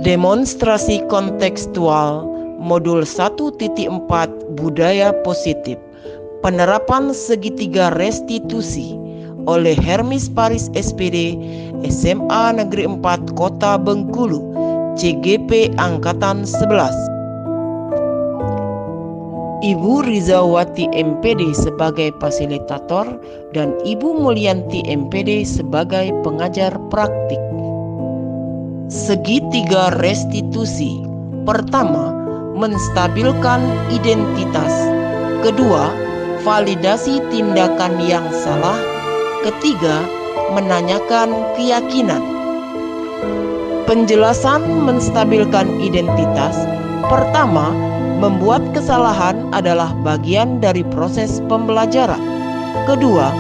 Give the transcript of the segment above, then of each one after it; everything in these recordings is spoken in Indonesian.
Demonstrasi kontekstual Modul 1.4 Budaya Positif Penerapan Segitiga Restitusi oleh Hermis Paris SPD, SMA Negeri 4 Kota Bengkulu, CGP Angkatan 11. Ibu Rizawati MPD sebagai fasilitator dan Ibu Mulyanti MPD sebagai pengajar praktik. Segitiga restitusi. Pertama, menstabilkan identitas. Kedua, validasi tindakan yang salah. Ketiga, menanyakan keyakinan. Penjelasan menstabilkan identitas. Pertama, membuat kesalahan adalah bagian dari proses pembelajaran. Kedua,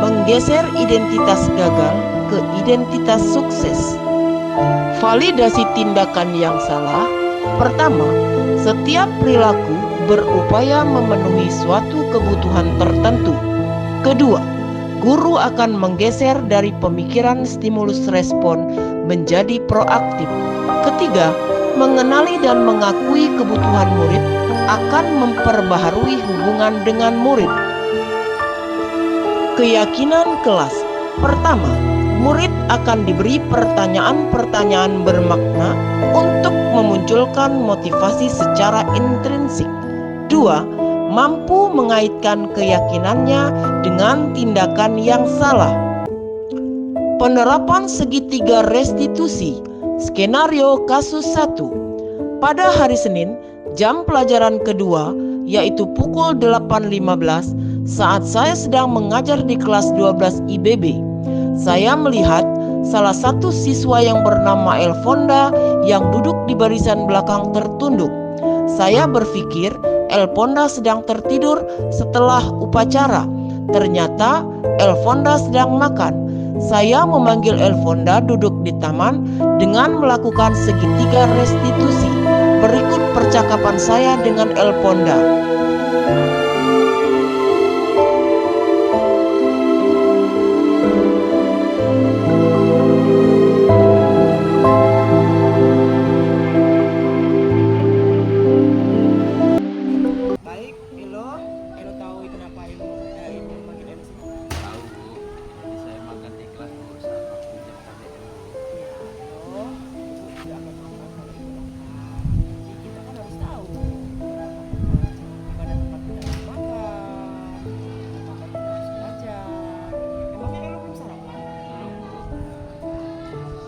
menggeser identitas gagal ke identitas sukses. Validasi tindakan yang salah. Pertama, setiap perilaku berupaya memenuhi suatu kebutuhan tertentu. Kedua, guru akan menggeser dari pemikiran stimulus respon menjadi proaktif. Ketiga, mengenali dan mengakui kebutuhan murid akan memperbaharui hubungan dengan murid. Keyakinan kelas. Pertama, murid akan diberi pertanyaan-pertanyaan bermakna untuk memunculkan motivasi secara intrinsik. Dua, mampu mengaitkan keyakinannya dengan tindakan yang salah. Penerapan segitiga restitusi. Skenario kasus 1. Pada hari Senin, jam pelajaran kedua, yaitu pukul 8.15, saat saya sedang mengajar di kelas 12 IBB, saya melihat salah satu siswa yang bernama Elfonda yang duduk di barisan belakang tertunduk. Saya berpikir Elfonda sedang tertidur setelah upacara. Ternyata Elfonda sedang makan. Saya memanggil Elfonda duduk di taman dengan melakukan segitiga restitusi. Berikut percakapan saya dengan Elfonda.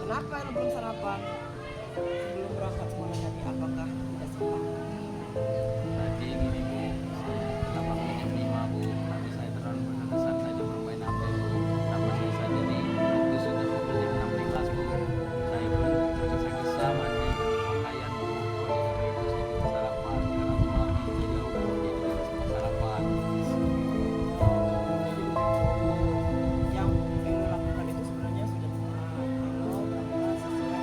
Kenapa lu belum sarapan? Sebelum berangkat sekolah tadi, apakah tidak sempat? Tadi gini Bu, kita bangun jam 5 Bu, tapi saya terlalu berkesan saja bermain HP Bu. Namun saya saja nih, itu sudah pukul jam 6 di kelas Bu. Saya pun tergesa-gesa mandi dan pakaian Bu. Oleh karena itu saya tidak sarapan, karena malam ini jauh Bu, jadi tidak sempat sarapan. Yang lo lakukan itu sebenarnya sudah tepat. Lo berangkat sesuai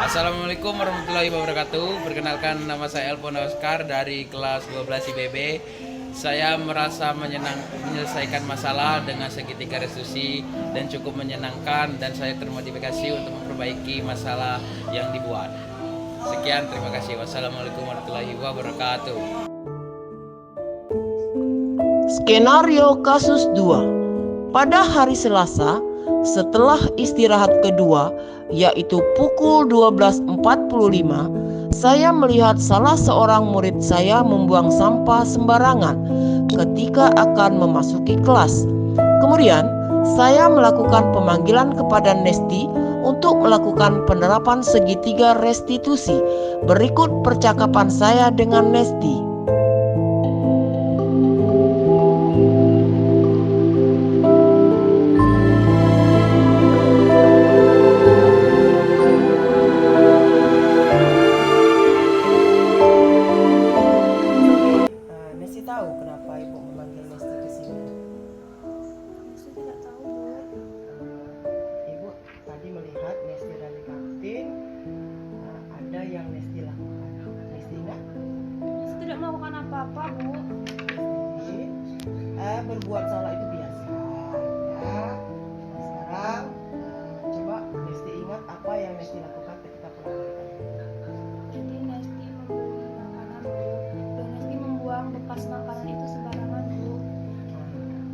Assalamualaikum warahmatullahi wabarakatuh. Perkenalkan, nama saya Elfonda Oscar dari kelas 12 IBB. Saya merasa menyelesaikan masalah dengan segitiga restitusi dan cukup menyenangkan, dan saya termotivasi untuk memperbaiki masalah yang dibuat. Sekian, terima kasih. Wassalamualaikum warahmatullahi wabarakatuh. Skenario kasus 2. Pada hari Selasa, setelah istirahat kedua, yaitu pukul 12.45, saya melihat salah seorang murid saya membuang sampah sembarangan ketika akan memasuki kelas. Kemudian, saya melakukan pemanggilan kepada Nesti untuk melakukan penerapan segitiga restitusi. Berikut percakapan saya dengan Nesti. Nesti tahu kenapa Ibu memanggil Nesti ke sini? Saya tidak tahu, Bu. Ibu tadi melihat Nesti dari kantin, ada yang Nesti lakukan. Nesti ingat? Saya tidak melakukan apa-apa, Bu. Nesti berbuat salah itu biasa. Ya. Sekarang coba Nesti ingat apa yang Nesti lakukan ketika pulang dari kantin. Jadi Nesti membeli makanan, Bu. Dan Nesti membuang bekas makanan itu sembarangan, Bu.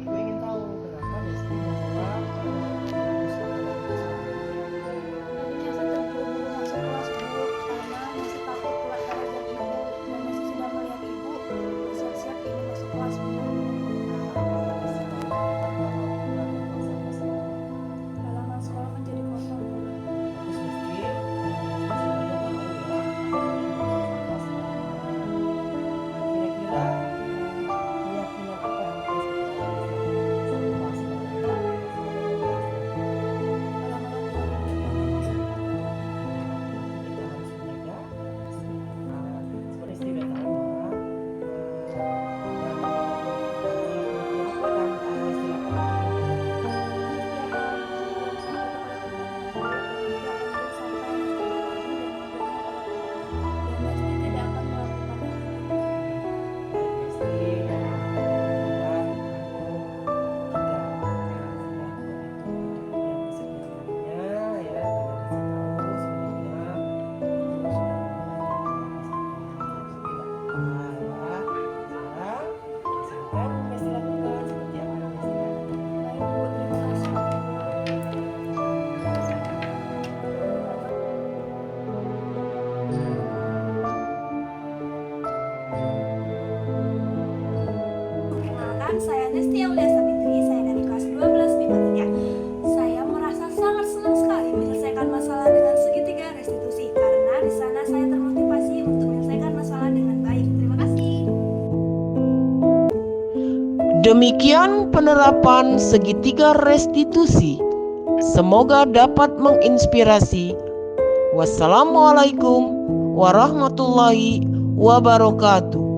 Ibu ingin tahu kenapa Nesti membuang bungkus makanan itu sembarangan. Tadinya saya terburu-buru masuk kelas, Bu, karena Nesti takut telat karena jam Ibu. Dan Nesti sudah melihat Ibu bersiap-siap ingin masuk kelas, Bu. Halaman sekolah menjadi kosong, Bu. Saya Nesti Aulia Sabitri, saya dari kelas 12 MIPA 3. Saya merasa sangat senang sekali menyelesaikan masalah dengan segitiga restitusi karena di sana saya termotivasi untuk menyelesaikan masalah dengan baik. Terima kasih. Demikian penerapan segitiga restitusi. Semoga dapat menginspirasi. Wassalamualaikum warahmatullahi wabarakatuh.